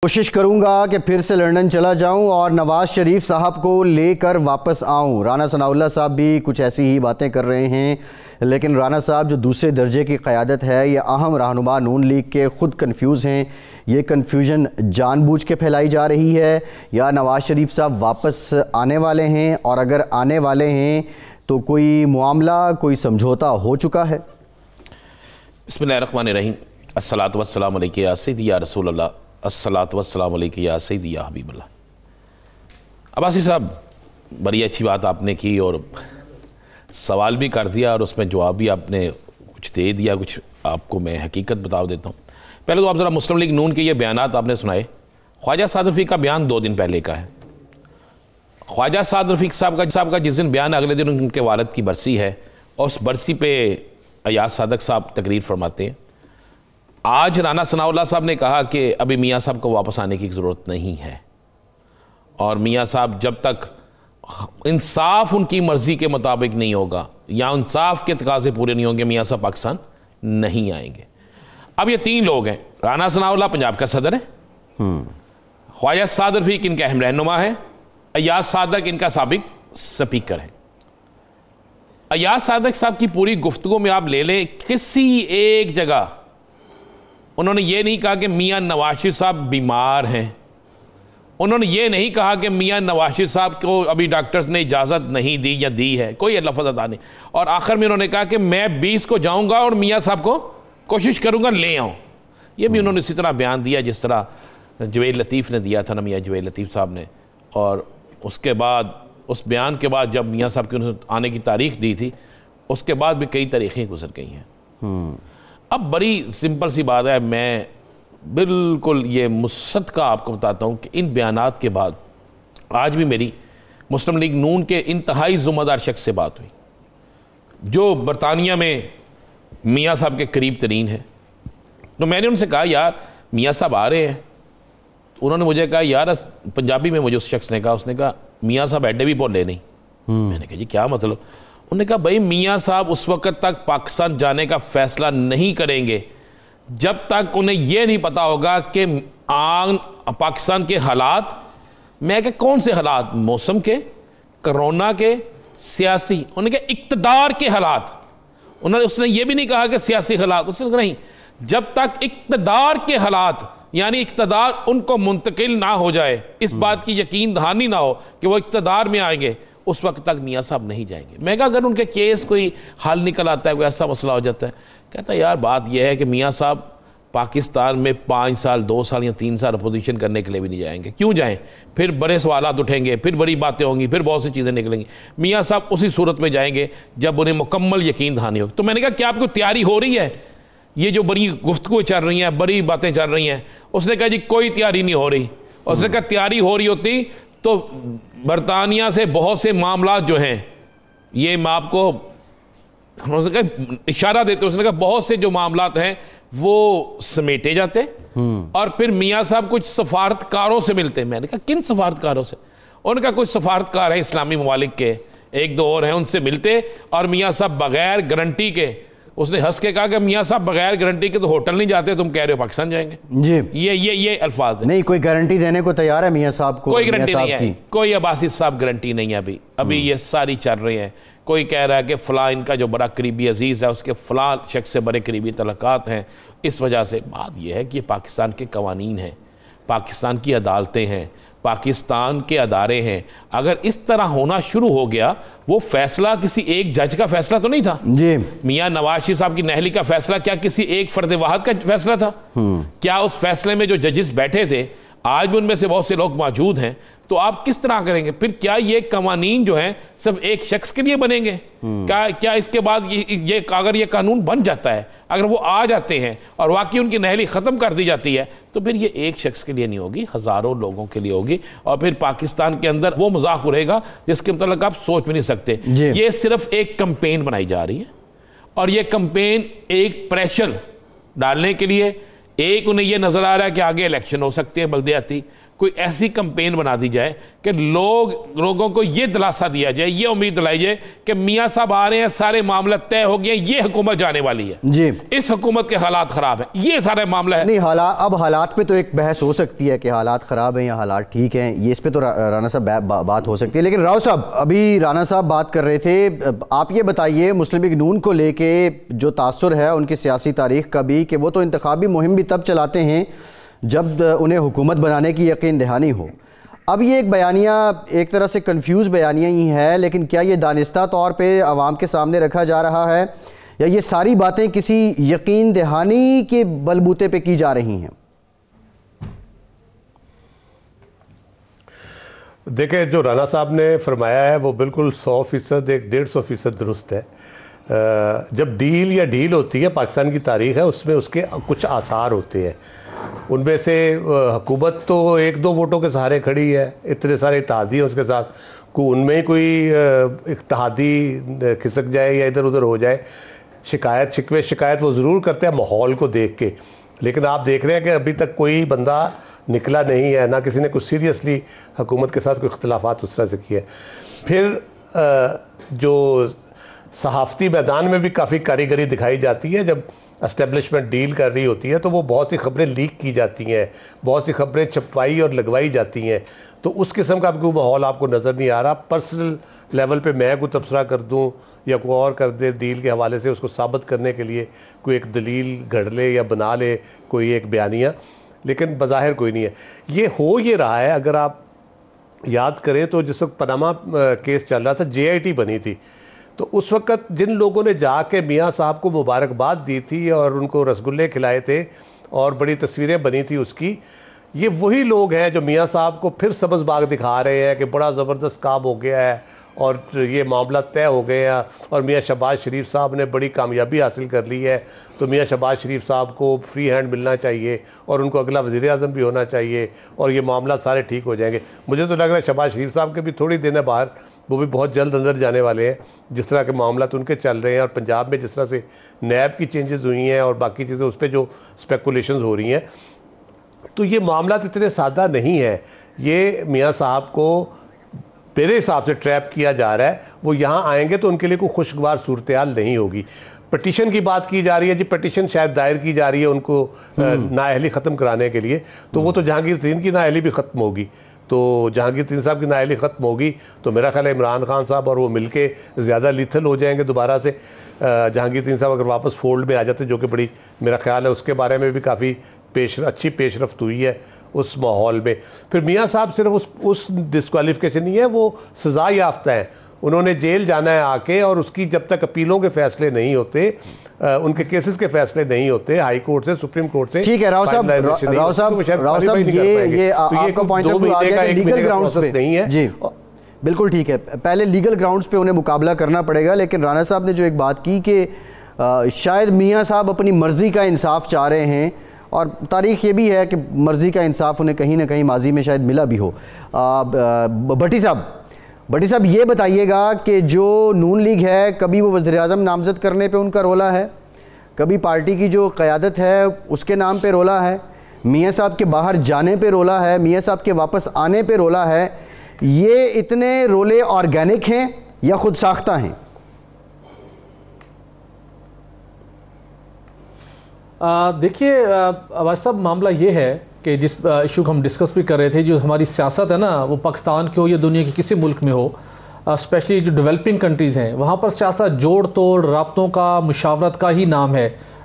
कोशिश करूंगा कि फिर से लंदन चला जाऊं और नवाज शरीफ साहब को लेकर वापस आऊं। राना सनाउल्लाह साहब भी कुछ ऐसी ही बातें कर रहे हैं, लेकिन राना साहब जो दूसरे दर्जे की क़यादत है, ये अहम रहनुमा नून लीग के ख़ुद कन्फ्यूज़ हैं। ये कन्फ्यूजन जानबूझ के फैलाई जा रही है या नवाज शरीफ साहब वापस आने वाले हैं, और अगर आने वाले हैं तो कोई मामला, कोई समझौता हो चुका है? बिस्मिल्लाहिर्रहमानिर्रहीम। अस्सलातु वस्सलामु अलैका या सय्यदी या रसूल अल्लाह, अस्सलातु वस्सलामु अलैका या सय्यदी या हबीब अल्लाह। अब्बासी साहब, बड़ी अच्छी बात आपने की और सवाल भी कर दिया और उसमें जवाब भी आपने कुछ दे दिया। कुछ आपको मैं हकीकत बता देता हूँ। पहले तो आप ज़रा मुस्लिम लीग नून के ये बयानात आपने सुनाए। ख्वाजा साद रफ़ीक का बयान 2 दिन पहले का है। ख्वाजा साद रफ़ीक साहब का जिस दिन बयान, अगले दिन उनके वालिद की बरसी है और उस बरसी पे अयाज सादक साहब तकरीर फरमाते हैं। आज राना सनाउल्लाह साहब ने कहा कि अभी मियाँ साहब को वापस आने की ज़रूरत नहीं है, और मियाँ साहब जब तक इंसाफ उनकी मर्ज़ी के मुताबिक नहीं होगा या इंसाफ के तकाज़े पूरे नहीं होंगे, मियाँ साहब पाकिस्तान नहीं आएंगे। अब ये 3 लोग हैं। राना सनाउल्लाह पंजाब का सदर है, ख्वाजा साद रफ़ीक इनका अहम रहनुमा है, अयाज सादक इनका साबिक स्पीकर है। अयाज सादक साहब की पूरी गुफ्तगू में आप ले लें, किसी एक जगह उन्होंने ये नहीं कहा कि मियाँ नवाज शरीफ साहब बीमार हैं। उन्होंने ये नहीं कहा कि मियाँ नवाज शरीफ साहब को अभी डॉक्टर्स ने इजाज़त नहीं दी या दी है, कोई लफ्ज़ अदा नहीं। और आखिर में उन्होंने कहा कि मैं 20 को जाऊँगा और मियाँ साहब को कोशिश करूँगा ले आऊँ। ये भी उन्होंने इसी तरह बयान दिया जिस तरह जवेद लतीफ़ ने दिया था ना, मियाँ जवेद लतीफ़ साहब ने। और उसके बाद, उस बयान के बाद जब मियाँ साहब की आने की तारीख़ दी थी, उसके बाद भी कई तारीखें गुजर गई हैं। अब बड़ी सिंपल सी बात है, मैं बिल्कुल ये मुसद्दक़ा आपको बताता हूँ कि इन बयानात के बाद आज भी मेरी मुस्लिम लीग नून के इंतहाई ज़िम्मेदार शख्स से बात हुई, जो बरतानिया में मियाँ साहब के करीब तरीन है। तो मैंने उनसे कहा, यार मियाँ साहब आ रहे हैं। उन्होंने मुझे कहा, यार पंजाबी में मुझे उस शख्स ने कहा, उसने कहा मियाँ साहब एडे भी बोले नहीं। मैंने कहा जी क्या मतलब? उन्होंने कहा भाई मियाँ साहब उस वक़्त तक पाकिस्तान जाने का फ़ैसला नहीं करेंगे जब तक उन्हें यह नहीं पता होगा कि पाकिस्तान के हालात, मैं कहा कौन से हालात, मौसम के, कोरोना के, सियासी, उन्होंने कहा इक़्तिदार के हालात। उसने ये भी नहीं कहा कि सियासी हालात, उसने कहा नहीं, जब तक इक़्तिदार के हालात यानी इक़्तिदार उनको मुंतकिल ना हो जाए, इस बात की यकीन दहानी ना हो कि वो इक़्तिदार में आएंगे, उस वक्त तक मियाँ साहब नहीं जाएंगे। मैं कहा अगर उनके केस कोई हल निकल आता है, कोई ऐसा मसला हो जाता है, कहता है यार बात यह है कि मियाँ साहब पाकिस्तान में 5 साल, 2 साल या 3 साल अपोजिशन करने के लिए भी नहीं जाएंगे। क्यों जाएं? फिर बड़े सवालात उठेंगे, फिर बड़ी बातें होंगी, फिर बहुत सी चीज़ें निकलेंगी। मियाँ साहब उसी सूरत में जाएंगे जब उन्हें मुकम्मल यकीन दहानी होगी। तो मैंने कहा क्या आपको तैयारी हो रही है? ये जो बड़ी गुफ्तगू चल रही हैं, बड़ी बातें चल रही हैं। उसने कहा जी कोई तैयारी नहीं हो रही। उसने कहा तैयारी हो रही होती तो बरतानिया से बहुत से मामला जो हैं, ये मैं आपको इशारा देते, उसने कहा बहुत से जो मामलात हैं वो समेटे जाते और फिर मियाँ साहब कुछ सफारतकारों से मिलते। मैंने कहा किन सफारतकारों से? उन्होंने कहा कुछ सफारतकार हैं इस्लामी ममालिक के, 1-2 और हैं, उनसे मिलते और मियाँ साहब बगैर गारंटी के, उसने हंस के कहा कि मियाँ साहब बगैर गारंटी के तो होटल नहीं जाते, तुम कह रहे हो पाकिस्तान जाएंगे जी। ये अल्फाज नहीं, कोई गारंटी देने को तैयार है मियाँ साहब को? कोई गारंटी नहीं है, कोई अब्बासी साहब गारंटी नहीं है। अभी ये सारी चल रही है। कोई कह रहा है कि फ़लाँ इनका जो बड़ा करीबी अजीज़ है, उसके फ़लाँ शख्स से बड़े करीबी तल्लुकात हैं, इस वजह से। बात यह है कि पाकिस्तान के कवानीन हैं, पाकिस्तान की अदालतें हैं, पाकिस्तान के अदारे हैं। अगर इस तरह होना शुरू हो गया, वो फैसला किसी एक जज का फैसला तो नहीं था जी। मियाँ नवाज शरीफ साहब की नहली का फैसला क्या किसी एक फर्द वाहिद का फैसला था? क्या उस फैसले में जो जजेस बैठे थे, आज भी उनमें से बहुत से लोग मौजूद हैं, तो आप किस तरह करेंगे? फिर क्या ये कवानीन जो हैं सिर्फ एक शख्स के लिए बनेंगे? क्या इसके बाद ये अगर ये कानून बन जाता है, अगर वो आ जाते हैं और वाकई उनकी नहली ख़त्म कर दी जाती है, तो फिर ये एक शख्स के लिए नहीं होगी, हज़ारों लोगों के लिए होगी। और फिर पाकिस्तान के अंदर वो मजाक उड़ेगा जिसके मतलब आप सोच भी नहीं सकते। ये सिर्फ एक कंपेन बनाई जा रही है और ये कंपेन एक प्रेशर डालने के लिए, एक उन्हें यह नज़र आ रहा है कि आगे इलेक्शन हो सकते हैं बल्दियाती, कोई ऐसी कंपेन बना दी जाए कि लोगों को यह दिलासा दिया जाए, यह उम्मीद दिलाई जाए कि मियाँ साहब आ रहे हैं, सारे मामला तय हो गए, ये हुकूमत जाने वाली है जी, इस हुकूमत के हालात ख़राब हैं, ये सारा मामला है। नहीं अब हालात पे तो एक बहस हो सकती है कि हालात ख़राब हैं या हालात ठीक हैं, ये इस पे तो राना साहब बात हो सकती है। लेकिन राव साहब, अभी राना साहब बात कर रहे थे, आप ये बताइए मुस्लिम लीग नून को लेके जो तासुर है उनकी सियासी तारीख का भी, कि वो तो इंतखाबी मुहिम भी तब चलाते हैं जब उन्हें हुकूमत बनाने की यकीन दहानी हो। अब ये एक बयानिया एक तरह से कंफ्यूज बयानिया ही है, लेकिन क्या ये दानिस्ता तौर पे आवाम के सामने रखा जा रहा है या ये सारी बातें किसी यकीन दहानी के बलबूते पे की जा रही हैं? देखें, जो राना साहब ने फरमाया है वो बिल्कुल 100% 150% दुरुस्त है। जब डील या डील होती है, पाकिस्तान की तारीख है उसमें उसके कुछ आसार होते हैं। उनमें से हुकूमत तो 1-2 वोटों के सहारे खड़ी है, इतने सारे इत्तेहादी हैं उसके साथ, उनमें कोई इत्तेहादी खिसक जाए या इधर उधर हो जाए, शिकायत वो ज़रूर करते हैं माहौल को देख के। लेकिन आप देख रहे हैं कि अभी तक कोई बंदा निकला नहीं है, ना किसी ने कुछ सीरियसली हुकूमत के साथ कोई इख्तलाफात उस तरह से किए। फिर जो सहाफ़ती मैदान में भी काफ़ी कारीगरी दिखाई जाती है, जब एस्टेब्लिशमेंट डील कर रही होती है तो वो बहुत सी खबरें लीक की जाती हैं, बहुत सी खबरें छपवाई और लगवाई जाती हैं, तो उस किस्म का कोई माहौल आपको नज़र नहीं आ रहा। पर्सनल लेवल पे मैं कोई तबसरा कर दूं या कोई और कर दे डील के हवाले से, उसको साबित करने के लिए कोई एक दलील घड़ ले या बना ले कोई एक बयानिया, लेकिन बज़ाहिर कोई नहीं है। ये हो ये रहा है, अगर आप याद करें तो जिस वक्त पनामा केस चल रहा था, JIT बनी थी, तो उस वक्त जिन लोगों ने जाके मियाँ साहब को मुबारकबाद दी थी और उनको रसगुल्ले खिलाए थे और बड़ी तस्वीरें बनी थी उसकी, ये वही लोग हैं जो मियाँ साहब को फिर सब्ज़ बाग दिखा रहे हैं कि बड़ा ज़बरदस्त काम हो गया है और ये मामला तय हो गया और मियाँ शहबाज शरीफ साहब ने बड़ी कामयाबी हासिल कर ली है, तो मियाँ शहबाज शरीफ साहब को फ्री हैंड मिलना चाहिए और उनको अगला वज़ीर आज़म भी होना चाहिए और ये मामला सारे ठीक हो जाएंगे। मुझे तो लग रहा है शहबाज शरीफ साहब के भी थोड़ी दिन है बाहर, वो भी बहुत जल्द अंदर जाने वाले हैं, जिस तरह के मामला तो उनके चल रहे हैं। और पंजाब में जिस तरह से नैब की चेंजेस हुई हैं और बाकी चीज़ें उस पर जो स्पेकुलेशंस हो रही हैं, तो ये मामला इतने सादा नहीं है। ये मियाँ साहब को मेरे हिसाब से ट्रैप किया जा रहा है। वो यहाँ आएंगे तो उनके लिए कोई खुशगवार सूरत हाल नहीं होगी। पटिशन की बात की जा रही है जी, पटिशन शायद दायर की जा रही है उनको नाअहली ख़त्म कराने के लिए, तो वो तो जहांगीर तरीन की नाअहली भी ख़त्म होगी। तो जहांगीर तरीन साहब की नाअहली ख़त्म होगी तो मेरा ख्याल है इमरान खान साहब और वो मिलके ज़्यादा लीथल हो जाएंगे दोबारा से। जहांगीर तरीन साहब अगर वापस फोल्ड में आ जाते, जो कि बड़ी मेरा ख्याल है उसके बारे में भी काफ़ी अच्छी पेशरफ्त हुई है उस माहौल में, फिर मियाँ साहब सिर्फ उस डिस्क्वालिफिकेशन नहीं है, वो सज़ा याफ्ता है। उन्होंने जेल जाना है आके, और उसकी जब तक अपीलों के फैसले नहीं होते, उनके केसेस के फैसले नहीं होते हाई कोर्ट से, सुप्रीम कोर्ट से। ठीक है राव साहब, ये आपका पॉइंट ऑफ व्यू आ गया कि लीगल ग्राउंड्स पे नहीं है जी, बिल्कुल ठीक है। पहले लीगल ग्राउंड्स पे उन्हें मुकाबला करना पड़ेगा, लेकिन राना साहब ने जो एक बात की कि शायद मियाँ साहब अपनी मर्जी का इंसाफ चाह रहे हैं, और तारीख़ ये भी है कि मर्ज़ी का इंसाफ उन्हें कहीं ना कहीं माजी में शायद मिला भी हो। भट्टी साहब ये बताइएगा कि जो नून लीग है, कभी वो वज़ीर-ए-आज़म नामज़द करने पे उनका रोला है, कभी पार्टी की जो क़यादत है उसके नाम पे रोला है, मियाँ साहब के बाहर जाने पे रोला है, मियाँ साहब के वापस आने पे रोला है। ये इतने रोले ऑर्गेनिक हैं या ख़ुद साख्ता हैं? देखिए अवाज साहब, मामला ये है कि जिस इशू को हम डिस्कस भी कर रहे थे, जो हमारी सियासत है ना, वो पाकिस्तान की हो या दुनिया के किसी मुल्क में हो, स्पेशली जो डेवलपिंग कंट्रीज़ हैं, वहाँ पर सियासत जोड़ तोड़, राब्तों का, मुशावरत का ही नाम है।